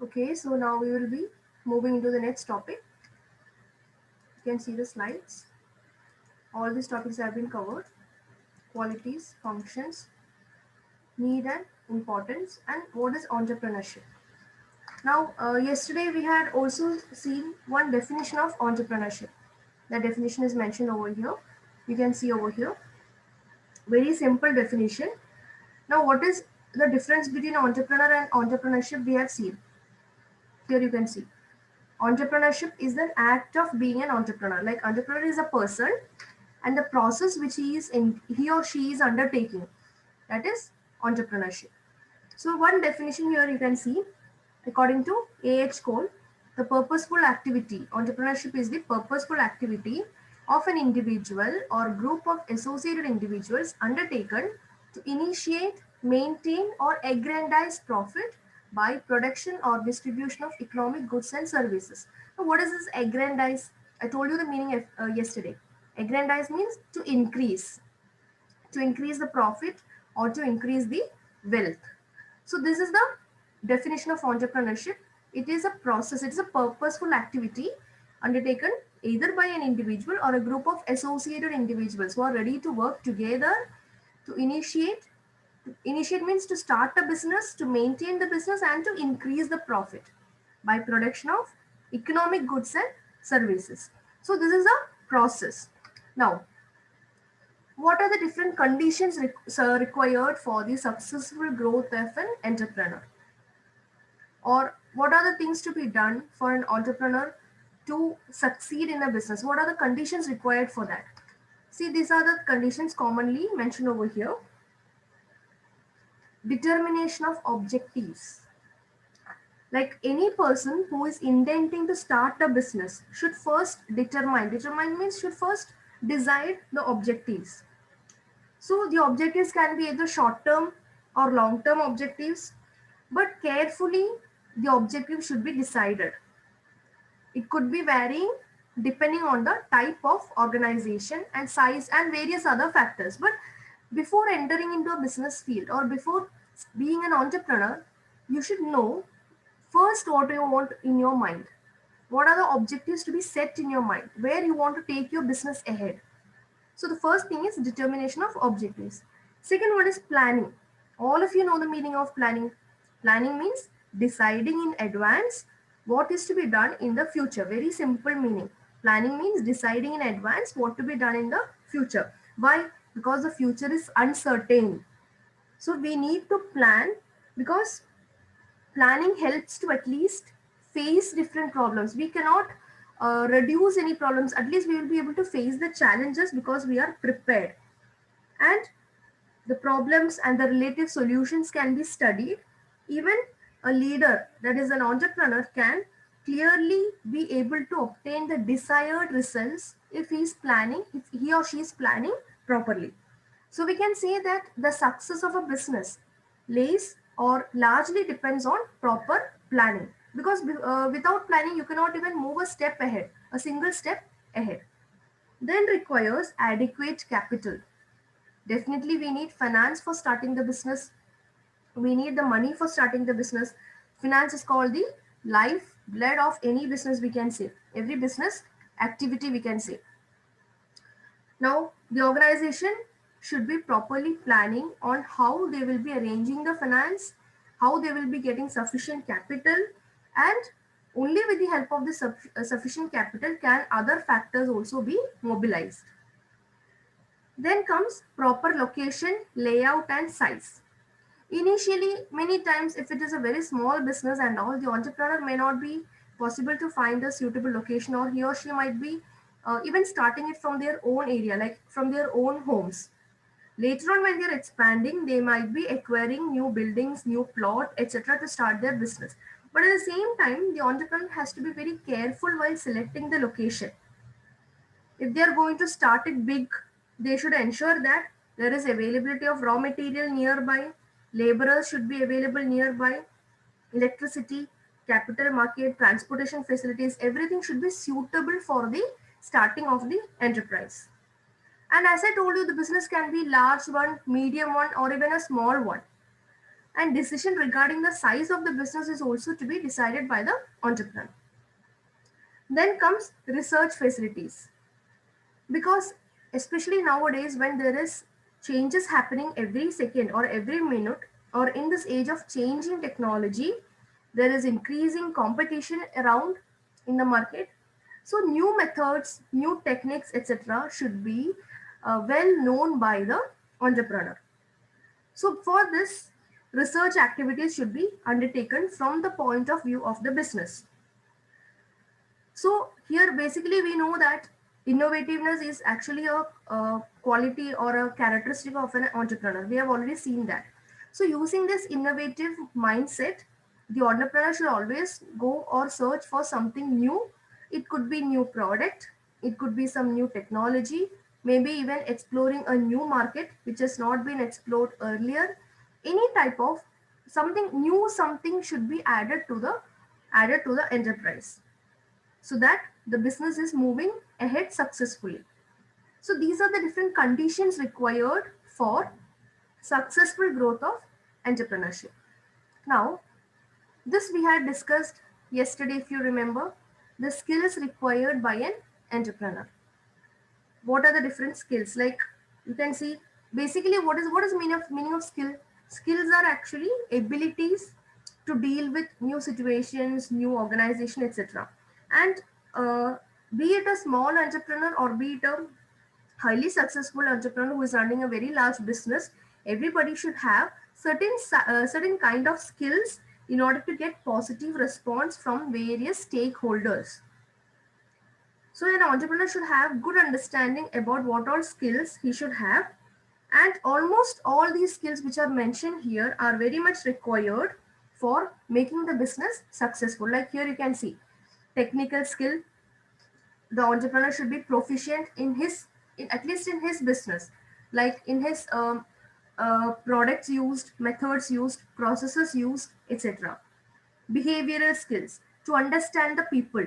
Okay, so now we will be moving into the next topic. You can see the slides. All these topics have been covered. Qualities, functions, need and importance, and what is entrepreneurship. Now, yesterday we had also seen one definition of entrepreneurship. The definition is mentioned over here. You can see over here. Very simple definition. Now, what is the difference between entrepreneur and entrepreneurship we have seen? Here you can see. Entrepreneurship is the act of being an entrepreneur. Like entrepreneur is a person and the process which he or she is undertaking. That is entrepreneurship. So one definition here you can see, according to A.H. Cole, the purposeful activity. Entrepreneurship is the purposeful activity of an individual or group of associated individuals undertaken to initiate, maintain, or aggrandize profit by production or distribution of economic goods and services. Now, what is this aggrandize? I told you the meaning yesterday. Aggrandize means to increase the profit or to increase the wealth. So this is the definition of entrepreneurship. It is a process, it is a purposeful activity undertaken either by an individual or a group of associated individuals who are ready to work together to initiate. Initiate means to start a business, to maintain the business, and to increase the profit by production of economic goods and services. So this is a process. Now, what are the different conditions required for the successful growth of an entrepreneur? Or what are the things to be done for an entrepreneur to succeed in a business? What are the conditions required for that? See, these are the conditions commonly mentioned over here. Determination of objectives. Like any person who is intending to start a business should first determine means should first decide the objectives. So the objectives can be either short term or long term objectives, but carefully the objective should be decided. It could be varying depending on the type of organization and size and various other factors. But before entering into a business field or before being an entrepreneur, you should know first what you want in your mind. What are the objectives to be set in your mind? Where you want to take your business ahead? So the first thing is determination of objectives. Second one is planning. All of you know the meaning of planning. Planning means deciding in advance what is to be done in the future. Very simple meaning. Planning means deciding in advance what to be done in the future. Why? Because the future is uncertain. So we need to plan because planning helps to at least face different problems. We cannot reduce any problems. At least we will be able to face the challenges because we are prepared. And the problems and the relative solutions can be studied. Even a leader, that is an entrepreneur, can clearly be able to obtain the desired results if he or she is planning properly. So we can say that the success of a business lays or largely depends on proper planning, because without planning you cannot even move a step ahead, a single step ahead. Then requires adequate capital. Definitely we need finance for starting the business. We need the money for starting the business. Finance is called the life blood of any business, we can say. Every business activity, we can say. Now, the organization should be properly planning on how they will be arranging the finance, how they will be getting sufficient capital, and only with the help of the sufficient capital can other factors also be mobilized. Then comes proper location, layout, and size. Initially, many times, if it is a very small business and all, the entrepreneur may not be possible to find a suitable location, or he or she might be even starting it from their own area, like from their own homes. Later on, when they're expanding, they might be acquiring new buildings, new plot, etc. to start their business. But at the same time, the entrepreneur has to be very careful while selecting the location. If they are going to start it big, they should ensure that there is availability of raw material nearby, laborers should be available nearby, electricity, capital market, transportation facilities, everything should be suitable for the starting of the enterprise. And as I told you, the business can be large one, medium one, or even a small one. And decision regarding the size of the business is also to be decided by the entrepreneur. Then comes research facilities, because especially nowadays when there is changes happening every second or every minute, or in this age of changing technology, there is increasing competition around in the market. So new methods, new techniques, etc. should be well known by the entrepreneur. So for this, research activities should be undertaken from the point of view of the business. So here basically we know that innovativeness is actually a quality or a characteristic of an entrepreneur. We have already seen that. So using this innovative mindset, the entrepreneur should always go or search for something new. It could be new product, it could be some new technology, maybe even exploring a new market which has not been explored earlier. Any type of something new, something should be added to the enterprise, so that the business is moving ahead successfully. So these are the different conditions required for successful growth of entrepreneurship. Now, this we had discussed yesterday, if you remember, the skills required by an entrepreneur. What are the different skills? Like you can see, basically what is meaning of skill? Skills are actually abilities to deal with new situations, new organization, etc. And be it a small entrepreneur or be it a highly successful entrepreneur who is running a very large business, everybody should have certain kind of skills in order to get positive response from various stakeholders. So an entrepreneur should have good understanding about what all skills he should have, and almost all these skills which are mentioned here are very much required for making the business successful. Like here you can see technical skill. The entrepreneur should be proficient in at least in his business, like in his products used, methods used, processes used, etc. Behavioral skills, to understand the people.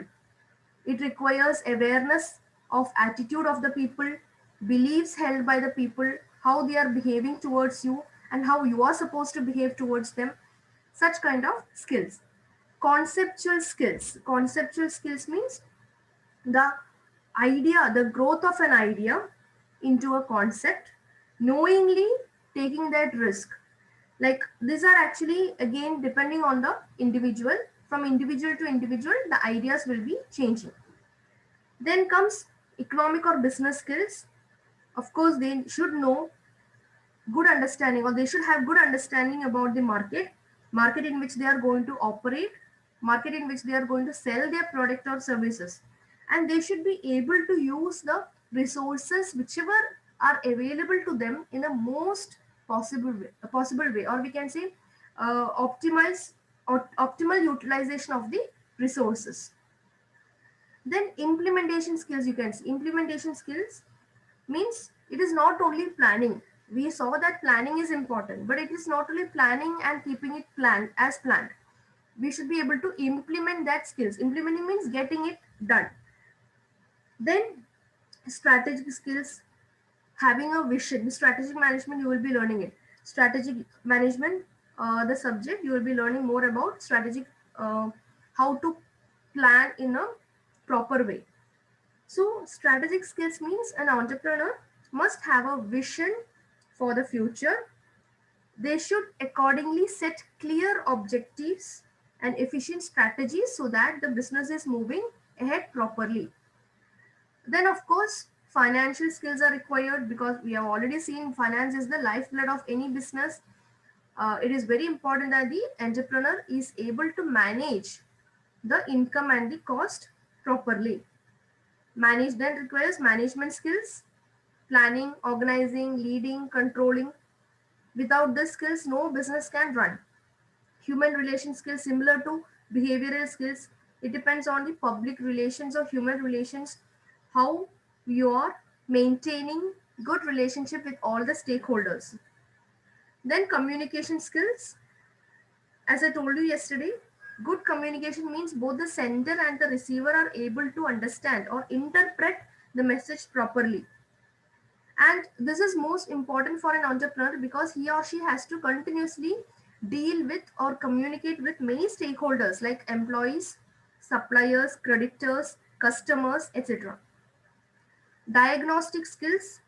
It requires awareness of attitude of the people, beliefs held by the people, how they are behaving towards you, and how you are supposed to behave towards them. Such kind of skills. Conceptual skills. Conceptual skills means the the growth of an idea into a concept, knowingly taking that risk. Like these are actually again depending on the individual. From individual to individual, the ideas will be changing. Then comes economic or business skills. Of course, they should know good understanding, or they should have good understanding about the market in which they are going to operate, market in which they are going to sell their product or services. And they should be able to use the resources whichever are available to them in the most possible way, or we can say optimize or optimal utilization of the resources. Then implementation skills, you can see implementation skills means it is not only planning. We saw that planning is important, but it is not only planning and keeping it planned as planned. We should be able to implement that skills. Implementing means getting it done. Then strategic skills, having a vision. Strategic management, you will be learning it. Strategic management, the subject, you will be learning more about strategic, how to plan in a proper way. So strategic skills means an entrepreneur must have a vision for the future. They should accordingly set clear objectives and efficient strategies so that the business is moving ahead properly. Then of course, financial skills are required, because we have already seen finance is the lifeblood of any business. It is very important that the entrepreneur is able to manage the income and the cost properly. Manage then requires management skills, planning, organizing, leading, controlling. Without these skills, no business can run. Human relation skills, similar to behavioral skills, it depends on the public relations or human relations, how you are maintaining good relationship with all the stakeholders. Then communication skills, as I told you yesterday, good communication means both the sender and the receiver are able to understand or interpret the message properly. And this is most important for an entrepreneur, because he or she has to continuously deal with or communicate with many stakeholders like employees, suppliers, creditors, customers, etc. Diagnostic skills,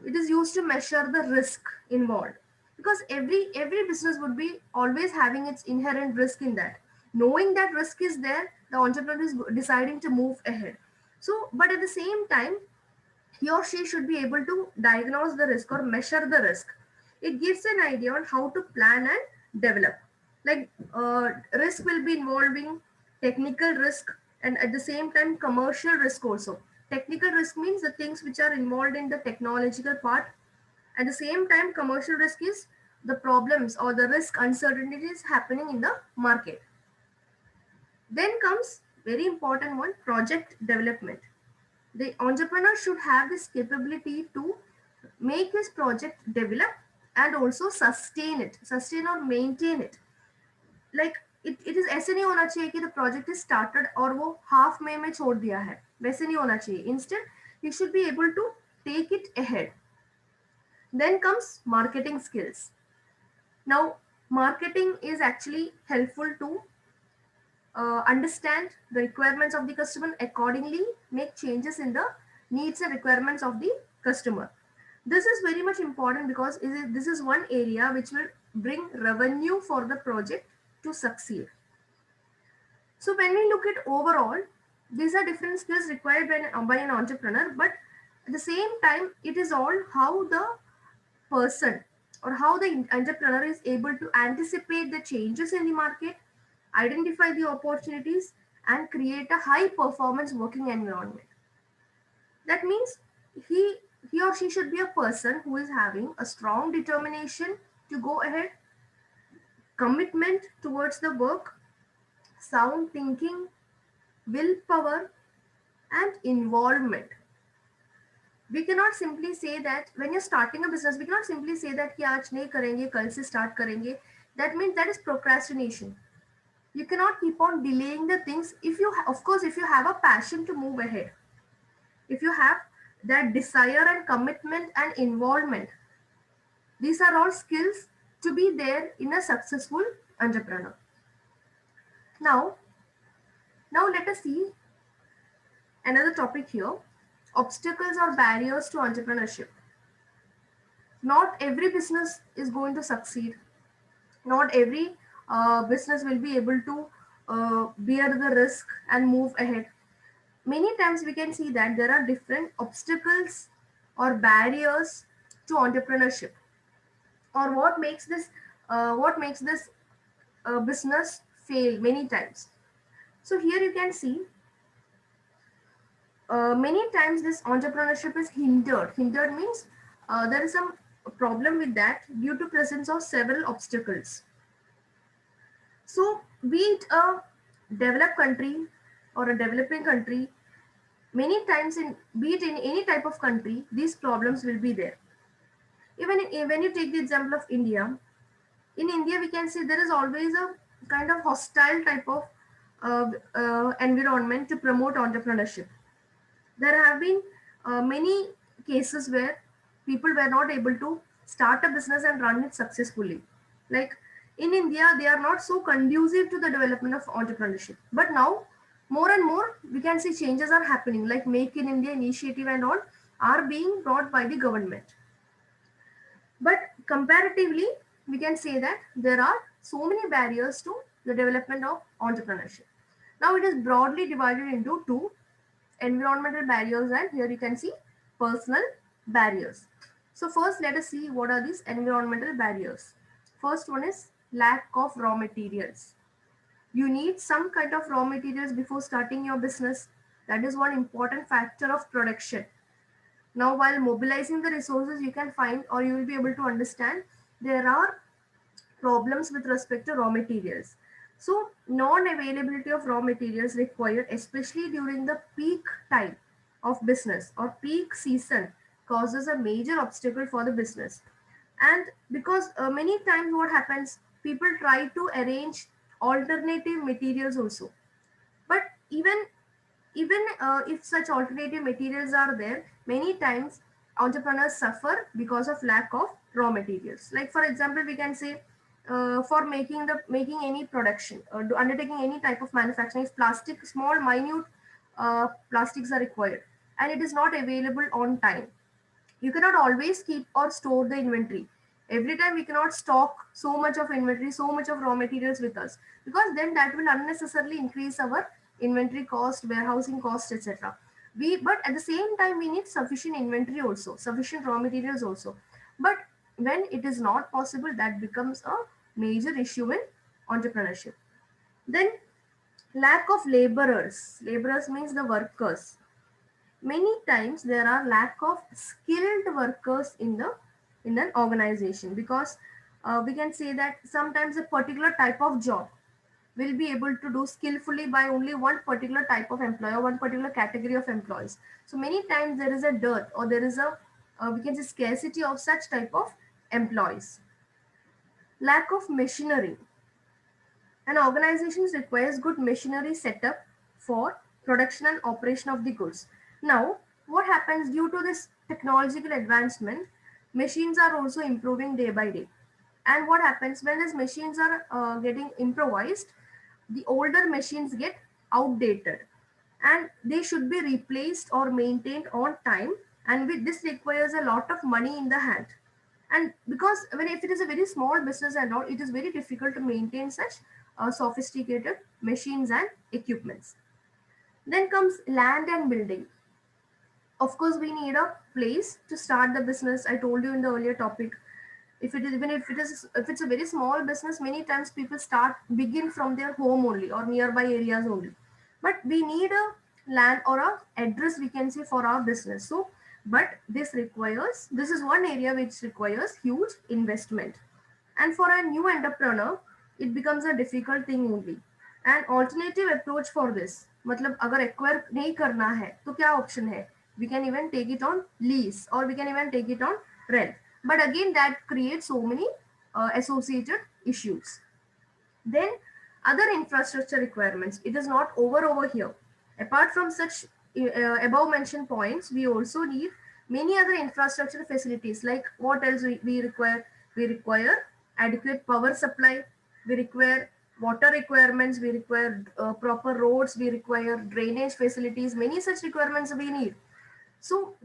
it is used to measure the risk involved, because every business would be always having its inherent risk in that. Knowing that risk is there, the entrepreneur is deciding to move ahead. So but at the same time, he or she should be able to diagnose the risk or measure the risk. It gives an idea on how to plan and develop. Like risk will be involving technical risk and at the same time commercial risk also. Technical risk means the things which are involved in the technological part. At the same time, commercial risk is the problems or the risk uncertainties happening in the market. Then comes very important one, project development. The entrepreneur should have this capability to make his project develop and also sustain or maintain it. Like it is ऐसे नहीं होना चाहिए कि the project is started और वो half में छोड़ दिया है, वैसे नहीं होना चाहिए. Instead, he should be able to take it ahead. Then comes marketing skills. Now, marketing is actually helpful to understand the requirements of the customer, accordingly make changes in the needs and requirements of the customer. This is very much important because this is one area which will bring revenue for the project to succeed. So when we look at overall, these are different skills required by an entrepreneur, but at the same time, it is all how the person or how the entrepreneur is able to anticipate the changes in the market, identify the opportunities, and create a high performance working environment. That means he he or she should be a person who is having a strong determination to go ahead, commitment towards the work, sound thinking, willpower, and involvement. We cannot simply say that when you're starting a business, we cannot simply say that कि आज नहीं करेंगे, कल से start करेंगे. That means that is procrastination. You cannot keep on delaying the things. If you, of course, if you have a passion to move ahead, if you have that desire and commitment and involvement, these are all skills to be there in a successful entrepreneur. Now, now let us see another topic here: obstacles or barriers to entrepreneurship. Not every business is going to succeed. Not every business will be able to bear the risk and move ahead. Many times we can see that there are different obstacles or barriers to entrepreneurship, or what makes this business fail many times. So here you can see many times this entrepreneurship is hindered means there is some problem with that due to presence of several obstacles. So be it a developed country or a developing country, many times in be it in any type of country, these problems will be there. Even when you take the example of India, in India we can see there is always a kind of hostile type of environment to promote entrepreneurship. There have been many cases where people were not able to start a business and run it successfully. Like in India, they are not so conducive to the development of entrepreneurship. But now, more and more, we can see changes are happening, like Make in India initiative and all are being brought by the government. But comparatively, we can say that there are so many barriers to the development of entrepreneurship. Now it is broadly divided into two: environmental barriers, and here you can see personal barriers. So first let us see what are these environmental barriers. First one is lack of raw materials. You need some kind of raw materials before starting your business. That is one important factor of production. Now while mobilizing the resources, you can find or you will be able to understand there are problems with respect to raw materials. So non-availability of raw materials required, especially during the peak time of business or peak season, causes a major obstacle for the business. And because many times what happens, people try to arrange alternative materials also. But even if such alternative materials are there, many times entrepreneurs suffer because of lack of raw materials. Like for example, we can say for making any production or undertaking any type of manufacturing. If plastic, small minute plastics are required and it is not available on time, you cannot always keep or store the inventory. Every time we cannot stock so much of inventory, so much of raw materials with us, because then that will unnecessarily increase our inventory cost, warehousing cost, etc. We, but at the same time we need sufficient inventory also, sufficient raw materials also. But when it is not possible, that becomes a major issue in entrepreneurship. Then lack of laborers. Laborers means the workers. Many times there are lack of skilled workers in the in an organization, because we can say that sometimes a particular type of job will be able to do skillfully by only one particular type of employee or one particular category of employees. So many times there is a dearth, or there is a we can say scarcity of such type of employees. Lack of machinery. An organization requires good machinery setup for production and operation of the goods. Now, what happens due to this technological advancement? Machines are also improving day by day. And what happens when these machines are getting improvised? The older machines get outdated and they should be replaced or maintained on time. And with this requires a lot of money in the hand, and because when if it is a very small business and all, it is very difficult to maintain such sophisticated machines and equipments. Then comes land and building. Of course we need a place to start the business. I told you in the earlier topic, if it is, even if it's a very small business, many times people start begin from their home only or nearby areas only, but we need a land or a address, we can say, for our business. So but this is one area which requires huge investment, and for a new entrepreneur it becomes a difficult thing only. An alternative approach for this, मतलब अगर acquire नहीं करना है तो क्या option है? We can even take it on lease or we can even take it on rent, but again that creates so many associated issues. Then other infrastructure requirements, it is not over here. Apart from such above mentioned points, we also need many other infrastructure facilities. Like what else we require? We require adequate power supply, we require water requirements, we require proper roads, we require drainage facilities, many such requirements we need. So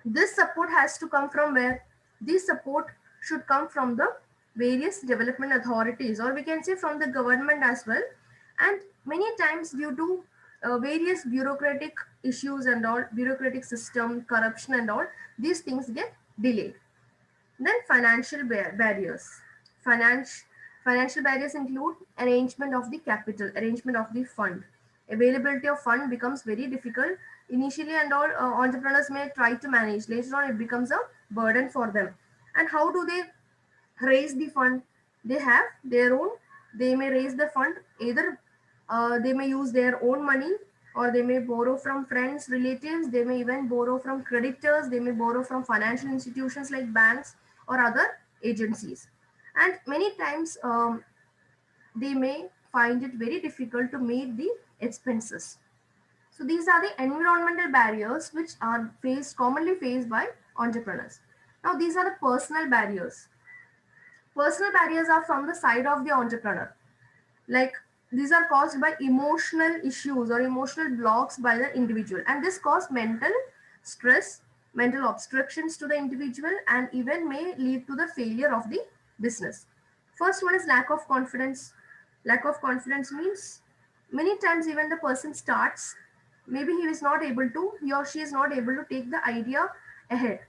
this support has to come from where? This support should come from the various development authorities, or we can say from the government as well. And many times due to various bureaucratic issues and all, bureaucratic system, corruption and all, these things get delayed. Then financial barriers. Finance, Financial barriers include arrangement of the capital, arrangement of the fund. Availability of fund becomes very difficult initially, and all entrepreneurs may try to manage. Later on, it becomes a burden for them. And how do they raise the fund? They have their own. They may raise the fund either they may use their own money, or they may borrow from friends, relatives. They may even borrow from creditors. They may borrow from financial institutions like banks or other agencies. And many times they may find it very difficult to meet the expenses. So these are the environmental barriers which are commonly faced by entrepreneurs. Now these are the personal barriers. Personal barriers are from the side of the entrepreneur. Like these are caused by emotional issues or emotional blocks by the individual, and this cause mental stress, mental obstructions to the individual, and even may lead to the failure of the business. First one is lack of confidence. Lack of confidence means many times even the person starts, maybe he or she is not able to take the idea ahead,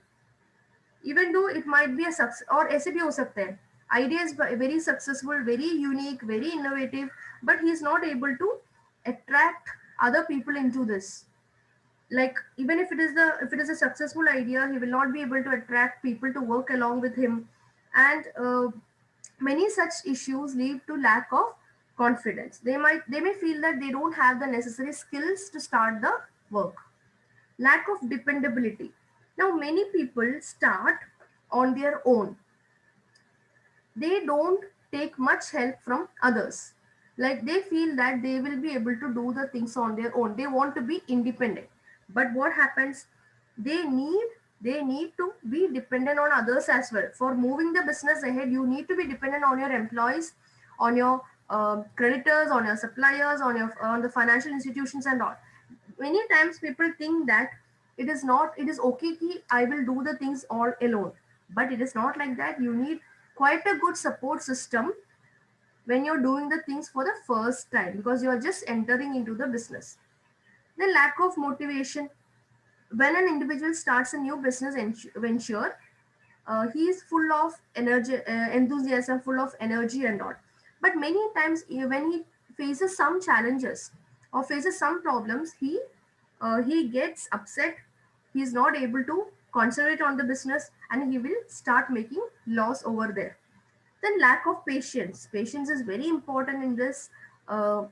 even though it might be a success, or ऐसे भी हो सकता है, idea is very successful, very unique, very innovative, but he is not able to attract other people into this. Like even if it is a successful idea, he will not be able to attract people to work along with him. And many such issues lead to lack of confidence. They may feel that they don't have the necessary skills to start the work. Lack of dependability. Now many people start on their own. They don't take much help from others. Like they feel that they will be able to do the things on their own. They want to be independent. But what happens? They need They need to be dependent on others as well. For moving the business ahead, you need to be dependent on your employees, on your creditors, on your suppliers, on the financial institutions and all. Many times people think that it is okay ki I will do the things all alone, but it is not like that. You need quite a good support system when you're doing the things for the first time, because you are just entering into the business. Then lack of motivation. When an individual starts a new business venture, he is full of energy, enthusiasm, full of energy and all. But many times when he faces some challenges or faces some problems, he gets upset. He is not able to concentrate on the business, and he will start making loss over there. Then lack of patience. Patience is very important uh,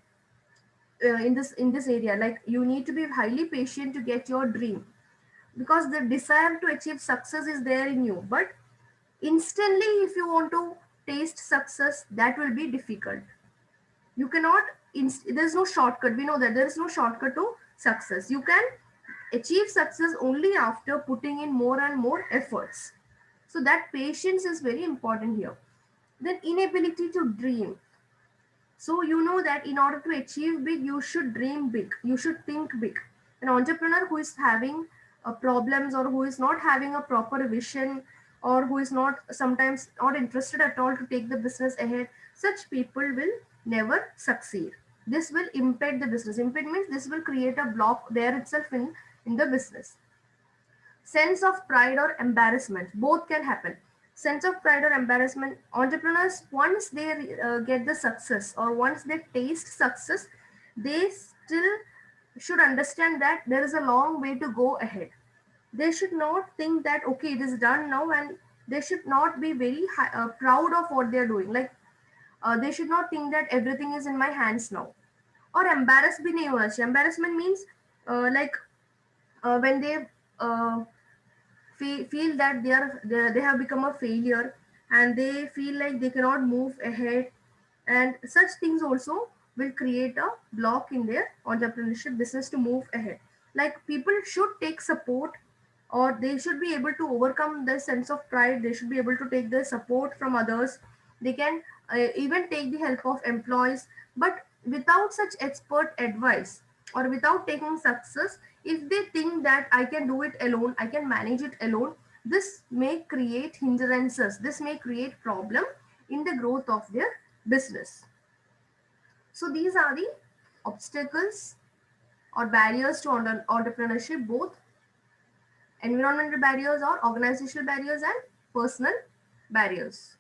in this area. Like, you need to be highly patient to get your dream, because the desire to achieve success is there in you, but instantly if you want to taste success, that will be difficult. You cannot there's no shortcut. We know that there is no shortcut to success. You can achieve success only after putting in more and more efforts. So that patience is very important here. Then inability to dream. So you know that in order to achieve big, you should dream big. You should think big. An entrepreneur who is having problems, or who is not having a proper vision, or who is not sometimes not interested at all to take the business ahead, such people will never succeed. This will impact the business. Impact means this will create a block there itself in the business. Sense of pride or embarrassment, both can happen. Sense of pride or embarrassment, entrepreneurs, once they get the success, or once they taste success, they still should understand that there is a long way to go ahead. They should not think that okay, it is done now, and they should not be very proud of what they are doing. Like, they should not think that everything is in my hands now. Or embarrassed bhi nahi hona chahiye. Embarrassment means like when they uh, feel that they have become a failure, and they feel like they cannot move ahead, and such things also will create a block in their entrepreneurship business to move ahead. Like, people should take support, or they should be able to overcome the sense of pride. They should be able to take the support from others. They can even take the help of employees, but without such expert advice, or without taking success, if they think that I can do it alone, I can manage it alone, this may create hindrances, this may create problem in the growth of their business. So these are the obstacles or barriers to entrepreneurship, both environmental barriers or organizational barriers and personal barriers.